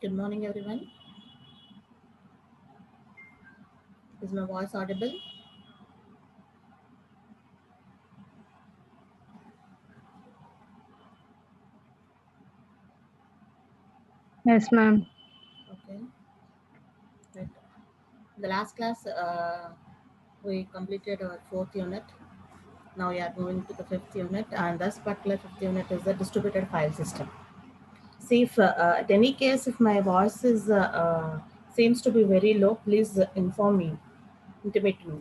Good morning, everyone. Is my voice audible? Yes, ma'am. Okay. Right. The last class, we completed our fourth unit. Now we are moving to the fifth unit, and this particular fifth unit is the distributed file system. See, if at any case, if my voice is seems to be very low, please inform me, intimate me.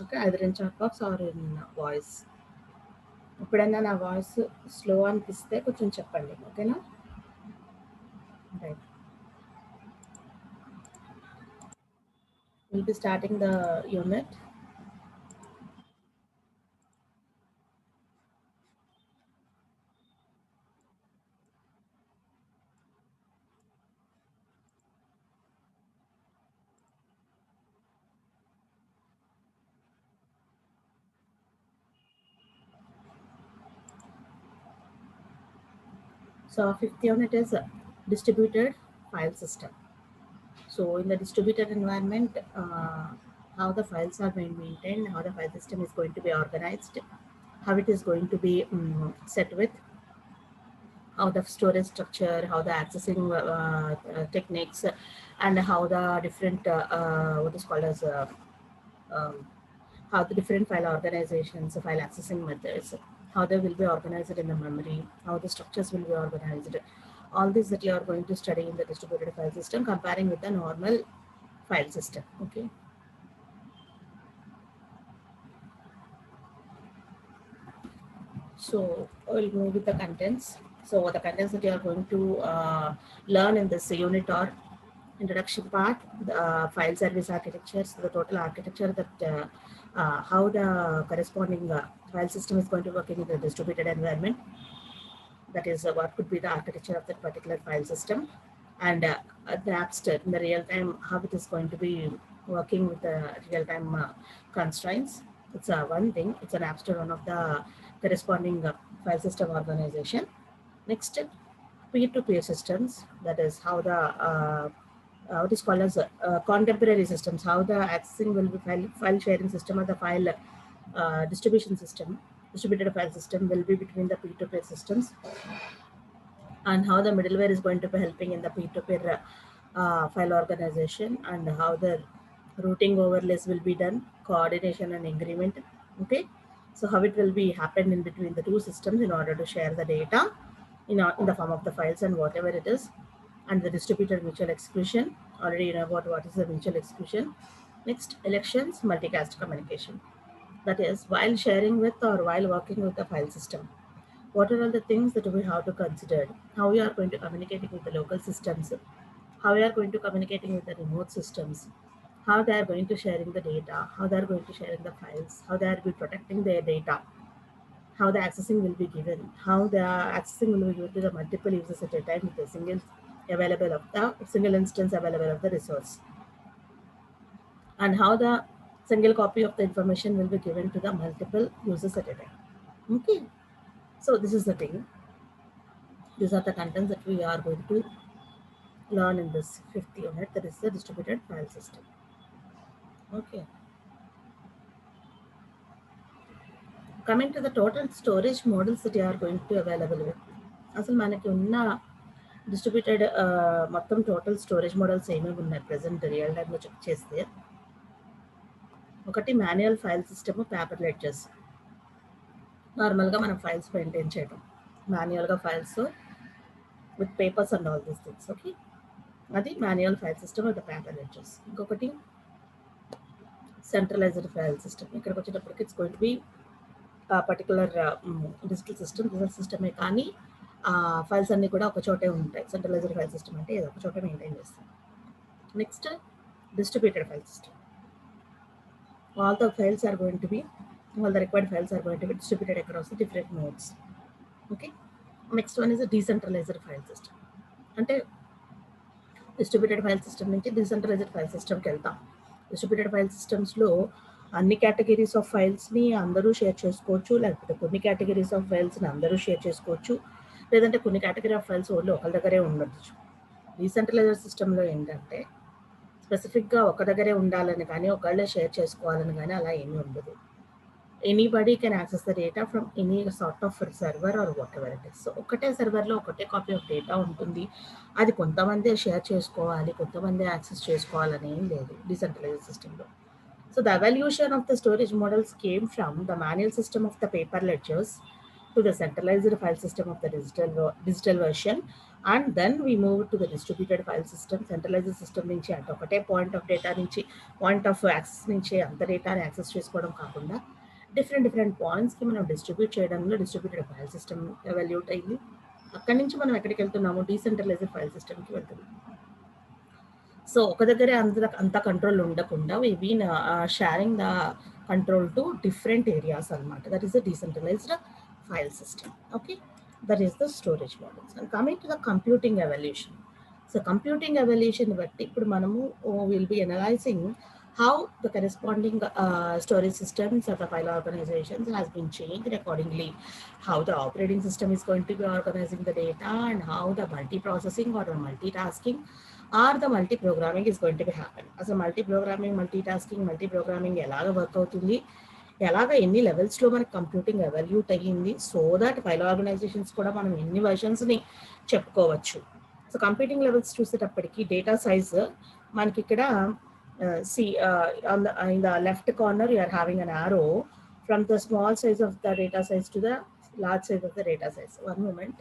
Okay, either in chat box or in voice. ఎప్పుడైనా నా voice slow అనిపిస్తే కొంచెం చెప్పండి ఓకేనా right we'll be starting the unit. So fifth unit is distributed file system. So in the distributed environment, how the files are being maintained, how the file system is going to be organized, how it is going to be set with, how the storage structure, how the accessing techniques, and how the different what is called as um, how the different file organizations, file accessing methods, how they will be organized in the memory, how the structures will be organized. All this that you are going to study in the distributed file system, comparing with the normal file system. Okay. So we'll move with the contents. So the contents that you are going to learn in this unit are introduction part, the file service architecture, so the total architecture that how the corresponding file system is going to work in the distributed environment. That is what could be the architecture of that particular file system, and the abstract in the real time, how it is going to be working with the real time constraints. It's one thing, it's an abstract one of the corresponding file system organization. Next, peer-to-peer systems, that is how the what is called as contemporary systems, how the accessing will be file sharing system or the file distribution system, distributed file system will be between the peer-to-peer systems, and how the middleware is going to be helping in the peer-to-peer file organization, and how the routing overlays will be done, coordination and agreement. Okay, so how it will be happen in between the two systems in order to share the data in the form of the files and whatever it is, and the distributed mutual exclusion. Already you know about what is the mutual exclusion. Next, elections, multicast communication. That is, while sharing with or while working with the file system, what are all the things that we have to consider? How we are going to communicate with the local systems? How we are going to communicating with the remote systems? How they are going to sharing the data? How they are going to sharing the files? How they are be protecting their data? How the accessing will be given? How the accessing will be given to the multiple users at a time with a single instance available of the resource? And how the single copy of the information will be given to the multiple users at a time? Okay. So this is the thing. These are the contents that we are going to learn in this fifth unit, that is the distributed file system. Okay. Coming to the total storage models that you are going to available with. అసలు మనకి ఉన్న distributed మొత్తం total storage models ఏమేమి ఉన్నాయి present real టైంలో check చేస్తే, ఒకటి manual file system, paper ledgers. నార్మల్గా మనం ఫైల్స్ మెయింటైన్ చేయడం, మాన్యువల్గా files with papers and all these things. Okay, అది manual file system with paper ledgers. ఇంకొకటి సెంట్రలైజ్డ్ ఫైల్ సిస్టమ్. ఇక్కడికి వచ్చేటప్పటికి it's going to be particular digital సిస్టమే, కానీ ఫైల్స్ అన్నీ కూడా ఒక చోటే ఉంటాయి. సెంట్రలైజ్డ్ ఫైల్ సిస్టమ్ అంటే ఏదో ఒక చోట మెయింటైన్ చేస్తాం. Next, distributed file system. All the files are going to be, all the required files are going to be distributed across the different nodes. Okay. Next one is a decentralized file system. అంటే distributed file system నుంచి decentralised file సిస్టమ్కి వెళ్తాం. Distributed file సిస్టమ్స్లో అన్ని categories of ఫైల్స్ని అందరూ share చేసుకోవచ్చు, లేకపోతే కొన్ని కేటగిరీస్ ఆఫ్ ఫైల్స్ని అందరూ షేర్ చేసుకోవచ్చు, లేదంటే కొన్ని కేటగిరీ ఆఫ్ ఫైల్స్ ఓన్లీ ఒకరి దగ్గరే ఉండొచ్చు. డీసెంట్రలైజ్డ్ సిస్టంలో ఏంటంటే స్పెసిఫిక్గా ఒక దగ్గరే ఉండాలని కానీ ఒకళ్ళే షేర్ చేసుకోవాలని కానీ అలా ఏమీ ఉండదు. Anybody can access the data from any sort of server or whatever it is. So ఒకటే సర్వర్లో ఒకటే కాపీ ఆఫ్ డేటా ఉంటుంది. అది కొంతమంది షేర్ చేసుకోవాలి, కొంతమంది యాక్సెస్ చేసుకోవాలని ఏం లేదు డీసెంట్రలైజ్డ్ సిస్టంలో. So the evolution of the storage models came from the manual system of the paper ledgers to the centralized file system of the digital version, and then we moved to the distributed file system. Centralized system నుంచి అంటే ఒకటే point of data నుంచి point of access నుంచి అంత డేటాని access చేసుకోవడం కాకుండా different పాయింట్స్కి మనం డిస్ట్రిబ్యూట్ చేయడంలో డిస్ట్రిబ్యూటెడ్ ఫైల్ సిస్టమ్ ఎవల్యూట్ అయింది. అక్కడి నుంచి మనం ఎక్కడికి వెళ్తున్నాము, డీసెంట్రలైజ్డ్ ఫైల్ సిస్టమ్కి వెళ్తున్నాం. సో ఒక దగ్గరే అంత కంట్రోల్ ఉండకుండా we been sharing the control to different areas అనమాట. That is the decentralized file system. Okay, that is the storage models. And coming to the computing evolution. So computing evolution బట్టి ఇప్పుడు మనము will be analyzing how the corresponding storage systems of the file organizations has been changed accordingly, how the operating system is going to be organizing the data, and how the multiprocessing or the multitasking or the multi-programming is going to be happen. As a multi-programming, multitasking, multi-programming ఎలాగ work అవుతుంది, ఎలాగ ఎన్ని లెవెల్స్లో మనకి computing evolute అయ్యింది, so that file organisations కూడా మనం ఎన్ని వర్షన్స్ని చెప్పుకోవచ్చు. సో కంప్యూటింగ్ లెవెల్స్ చూసేటప్పటికి డేటా సైజ్ మనకి ఇక్కడ see in the left corner you are having an arrow from the small size of the data size to the large size of the data size. One moment.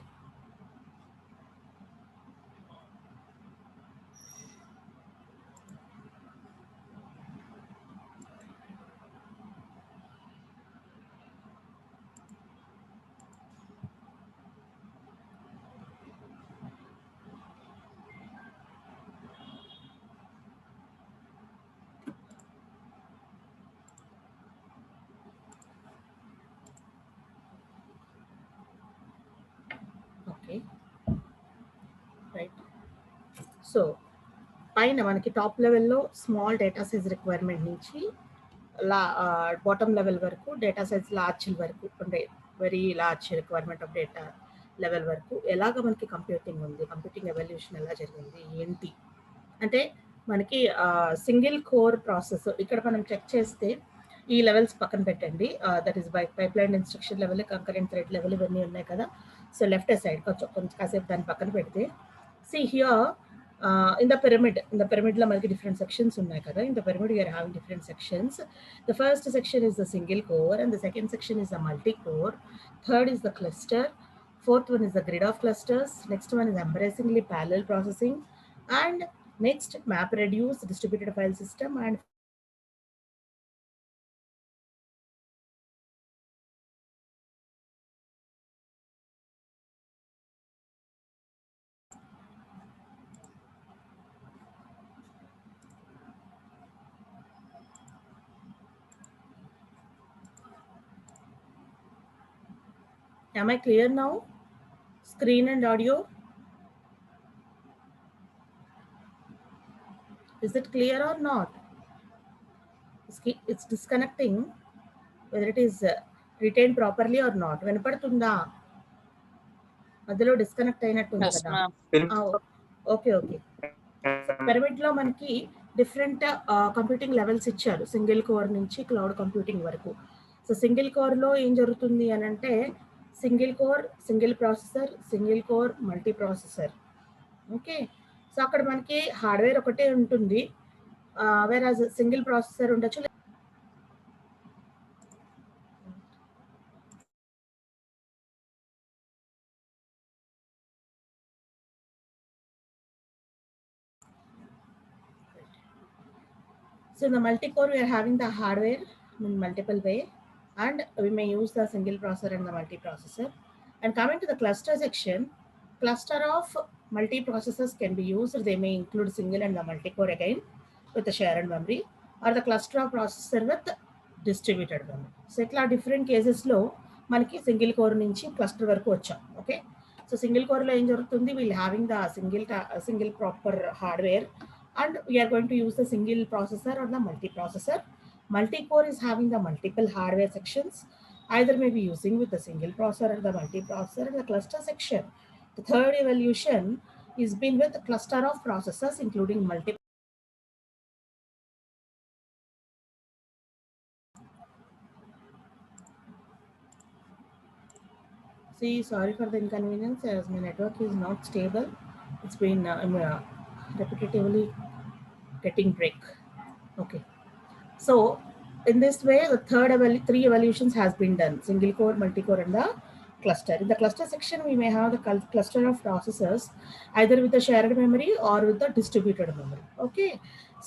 Okay, right. So పైన మనకి top లెవెల్లో small data size requirement నుంచి bottom level వరకు data size large వరకు అంటే very large requirement of data level వరకు ఎలాగ మనకి కంప్యూటింగ్ ఉంది, కంప్యూటింగ్ ఎవల్యూషన్ ఎలా జరిగింది ఏంటి అంటే మనకి సింగిల్ కోర్ ప్రాసెస్ ఇక్కడ మనం చెక్ చేస్తే ఈ లెవెల్స్ పక్కన పెట్టండి. That is by pipeline instruction level, concurrent thread level ఇవన్నీ ఉన్నాయి కదా. సో లెఫ్ట్ సైడ్ కొంచెం కాసేపు దాన్ని పక్కన పెడితే see here in the pyramid లో మనకి different sections ఉన్నాయి కదా. In the pyramid we are having different sections. The first section is the single core, and the second section is the multi-core. Third is the cluster. Fourth one is the grid of clusters. Next one is embarrassingly parallel processing, and next map reduce distributed file system, and am I clear now? Screen and audio. Is it clear or not? It's disconnecting. Whether it is retained properly or not. వినపడుతుందా? మధ్యలో disconnect అయినట్టుంది కదా. Okay okay. Pyramid లో మనకి different computing levels ఇచ్చారు single core నుంచి cloud computing వరకు. So single core లో ఏం జరుగుతుంది అని అంటే single core, single processor, single core, multi processor. Okay, so అక్కడ మనకి హార్డ్వేర్ ఒకటే ఉంటుంది, వేరే సింగిల్ ప్రాసెసర్ ఉండొచ్చు. So in the multi-core, we are having the hardware in multiple way, and we may use the single processor and the multiprocessor. And coming to the cluster section, cluster of multiprocessors can be used. They may include single and the multi-core again with the shared memory, or the cluster of processor with distributed memory. So itla different cases lo manaki single core nunchi cluster varaku vacham. Okay, so single core lo em jarugutundi, we'll having the single proper hardware, and we are going to use the single processor or the multiprocessor. Multi-core is having the multiple hardware sections, either may be using with the single processor or the multiprocessor in the cluster section. The third evolution is been with a cluster of processors including multiple. See, sorry for the inconvenience as my network is not stable. It's been repetitively getting break. Okay. So in this way, the three evaluations has been done: single core, multi-core, and the cluster. In the cluster section, we may have the cluster of processors either with the shared memory or with the distributed memory. Okay.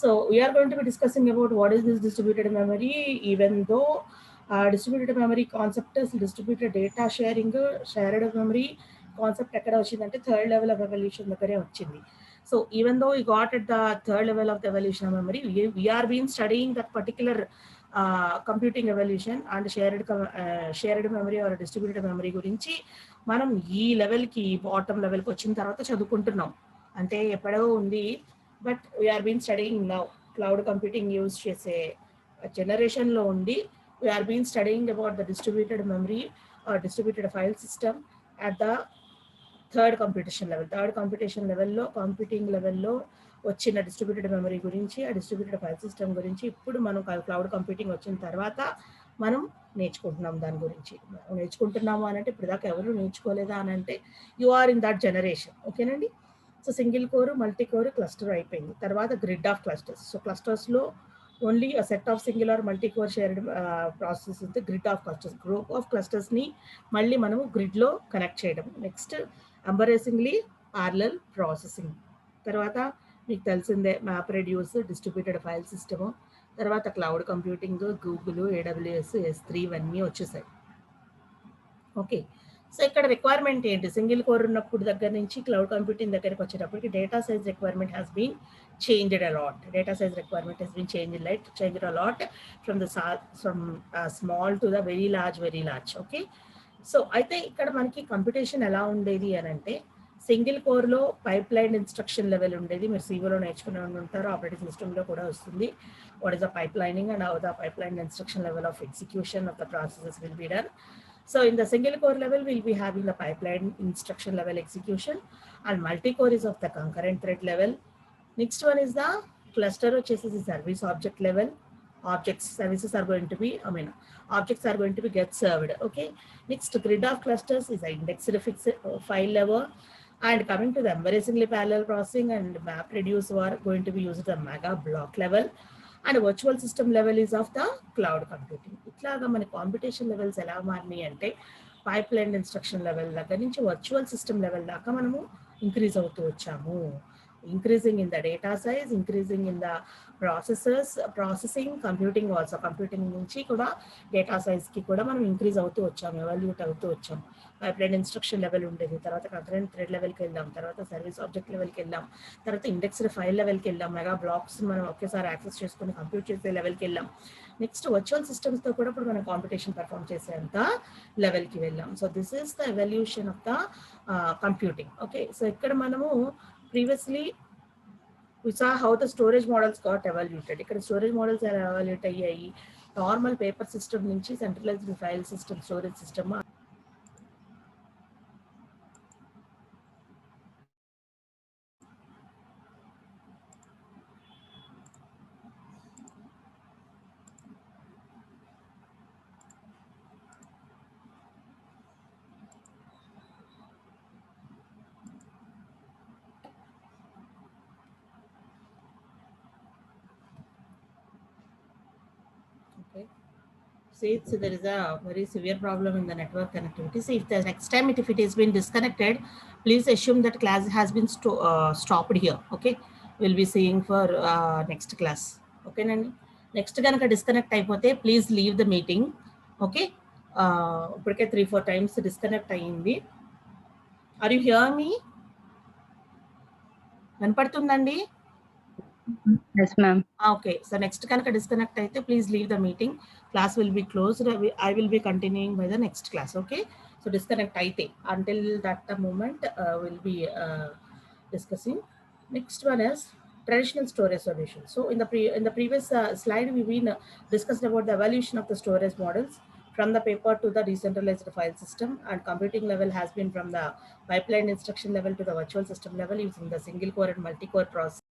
So we are going to be discussing about what is this distributed memory, even though distributed memory concept is distributed data sharing, shared memory concept ఎక్కడ వచ్చిందంటే third level of evolution దగ్గరే వచ్చింది. So even though we got at the third level of the evolution of memory, we are been studying that particular computing evolution and shared memory or distributed memory గురించి మనం ఈ లెవెల్కి bottom లెవెల్కి వచ్చిన తర్వాత చదువుకుంటున్నాం. అంటే ఎప్పుడో ఉంది, but we are been studying now cloud computing use చేసే జనరేషన్లో ఉండి we are been studying about the distributed memory or distributed file system at the third computation లెవెల్లో కంప్యూటింగ్ లెవెల్లో వచ్చిన డిస్ట్రిబ్యూటెడ్ మెమరీ గురించి, ఆ డిస్ట్రిబ్యూటెడ్ ఫైల్ సిస్టమ్ గురించి ఇప్పుడు మనం క్లౌడ్ కంప్యూటింగ్ వచ్చిన తర్వాత మనం నేర్చుకుంటున్నాం. దాని గురించి నేర్చుకుంటున్నాము అని అంటే ఇప్పుడు దాకా ఎవరు నేర్చుకోలేదా అని అంటే you are in that generation. ఓకేనండి. So single core, multi core, cluster అయిపోయింది. తర్వాత గ్రిడ్ ఆఫ్ క్లస్టర్స్. సో క్లస్టర్స్లో only a set of single or multi-core shared process with the grid of clusters. Group of clusters ని మళ్ళీ మనము grid లో connect చేయడం. Next embarrassingly parallel processing. తర్వాత మీకు తెలిసిందే map reduce, distributed file system, తర్వాత cloud computing, Google, AWS, S3 ఇవన్నీ వచ్చేసాయి. ఓకే. సో ఇక్కడ రిక్వైర్మెంట్ ఏంటి? సింగిల్ కోర్ ఉన్నప్పుడు దగ్గర నుంచి క్లౌడ్ కంప్యూటింగ్ దగ్గరికి వచ్చేటప్పటికి data size requirement has been changed a lot. Data size requirement has been changed a lot from small to the very large. Okay. So అయితే ఇక్కడ మనకి కంప్యూటేషన్ ఎలా ఉండేది అని అంటే సింగిల్ కోర్లో పైప్ లైన్ ఇన్స్ట్రక్షన్ లెవెల్ ఉండేది. మీరు సివిలో నేర్చుకునే ఉంటారు, ఆపరేటింగ్ సిస్టంలో కూడా వస్తుంది. What is the pipelining and how the pipeline instruction level of execution of the processes will be done. So in the single core level, we'll be having the pipeline instruction level execution, and multi-core is of the concurrent thread level. Next one is the cluster, which is the service object level. Services are going to be, objects are going to be get served. Okay. Next, grid of clusters is the indexed fixed file level. And coming to the embarrassingly parallel processing and map reduce are going to be used at the mega block level. And virtual system level is of the cloud computing. ఇట్లాగా మన competition levels ఎలా మారినాయి అంటే pipe line instruction level దగ్గర నుంచి virtual system level దాకా మనము increase అవుతూ వచ్చాము. Increasing in the data size, increasing in the processing, computing also. Computing నుంచి కూడా డేటా సైజ్కి కూడా మనం ఇంక్రీజ్ అవుతూ వచ్చాము, ఎవాల్యూట్ అవుతూ వచ్చాము. పైప్లైన్ ఇన్స్ట్రక్షన్ లెవెల్ ఉండేది, తర్వాత కంకరెంట్ థ్రెడ్ లెవెల్కి వెళ్ళాం, తర్వాత సర్వీస్ ఆబ్జెక్ట్ లెవెల్కి వెళ్ళాం, తర్వాత ఇండెక్స్డ్ ఫైల్ లెవెల్కి వెళ్ళాం, మెగా బ్లాక్స్ మనం ఒకేసారి యాక్సెస్ చేసుకుని కంప్యూట్ చేసే లెవెల్కి వెళ్ళాం. నెక్స్ట్ వర్చువల్ సిస్టమ్స్తో కూడా ఇప్పుడు మనం కాంపిటీషన్ పర్ఫామ్ చేసేంత లెవెల్కి వెళ్ళాం. So this is the evolution of the computing. Okay. సో ఇక్కడ మనము previously we saw how the storage models got evaluated. ఇక్కడ storage models are evaluate అయ్యాయి. నార్మల్ పేపర్ సిస్టమ్ నుంచి centralised file system, storage system. See, so there is a very severe problem in the network connectivity. So if the next time if it has been disconnected, please assume that class has been stopped here. Okay, we'll be seeing for next class. Okay, nandi next ganaka disconnect అయిపోతే please leave the meeting. Okay, ఇప్పటికే 3-4 times disconnect అయ్యింది. Are you hearing me? వినపడుతుందండి? Yes, ma'am. Okay, so next kanaka disconnect aithe please leave the meeting. Class will be closed. I will be continuing by the next class. Okay, so disconnect aithe until that moment we'll be discussing. Next one is traditional storage solution. So in the previous slide we've been discussed about the evolution of the storage models from the paper to the decentralized file system, and computing level has been from the pipeline instruction level to the virtual system level using the single core and multi-core process.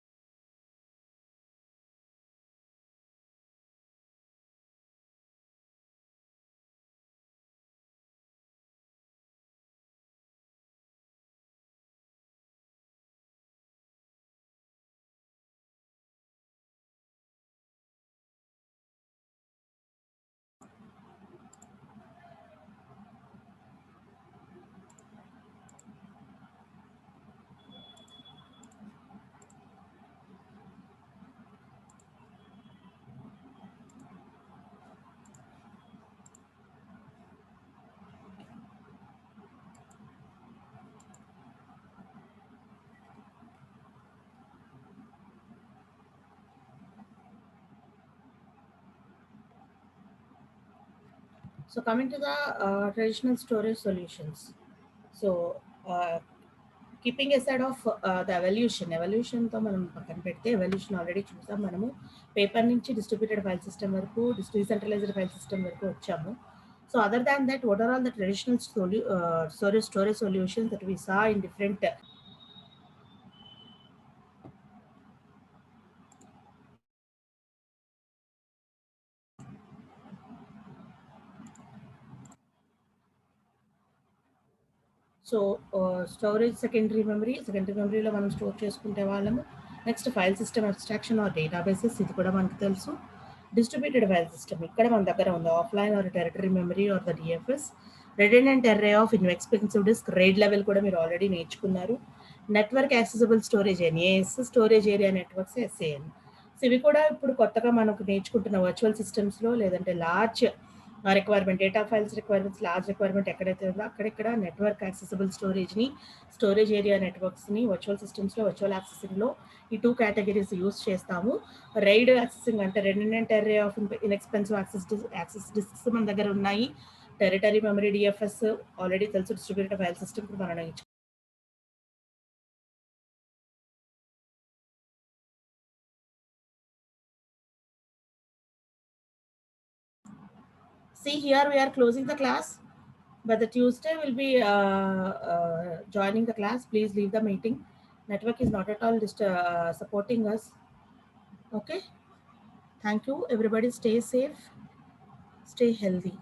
So coming to the traditional storage solutions. So keeping aside of the evolution తో మనం పక్కన పెడితే evolution already చూసాం మనము paper నుంచి distributed file system వరకు decentralised file system వరకు వచ్చాము. So other than that, what are all the traditional storage solutions that we saw in different so storage secondary మెమరీలో మనం స్టోర్ చేసుకుంటే వాళ్ళము. Next file system abstraction or databases, ఇది కూడా మనకు తెలుసు. డిస్ట్రిబ్యూటెడ్ ఫైల్ సిస్టమ్ ఇక్కడ మన దగ్గర ఉంది, offline or tertiary memory are the DFS. Redundant array of inexpensive disk, RAID level కూడా మీరు ఆల్రెడీ నేర్చుకున్నారు. Network accessible storage NAS, storage area networks SAN. So ఇవి కూడా ఇప్పుడు కొత్తగా మనకు నేర్చుకుంటున్న వర్చువల్ సిస్టమ్స్లో లేదంటే large requirement, data files requirements, large requirement ఎక్కడైతే ఉందో అక్కడెక్కడ నెట్వర్క్ యాక్సెసిబుల్ స్టోరేజ్ని, స్టోరేజ్ ఏరియా నెట్వర్క్స్ని వర్చువల్ సిస్టమ్స్లో, వర్చువల్ యాక్సెసింగ్లో ఈ 2 కేటగిరీస్ యూస్ చేస్తాము. RAID యాక్సెసింగ్ అంటే redundant array of inexpensive access discs మన దగ్గర ఉన్నాయి. టెరిటరీ మెమరీ DFS ఆల్రెడీ తెలుసు, డిస్ట్రిబ్యూటెడ్ ఫైల్ సిస్టమ్ మనం see here we are closing the class, but the Tuesday will be joining the class. Please leave the meeting. Network is not at all supporting us. Okay, thank you everybody. Stay safe, stay healthy.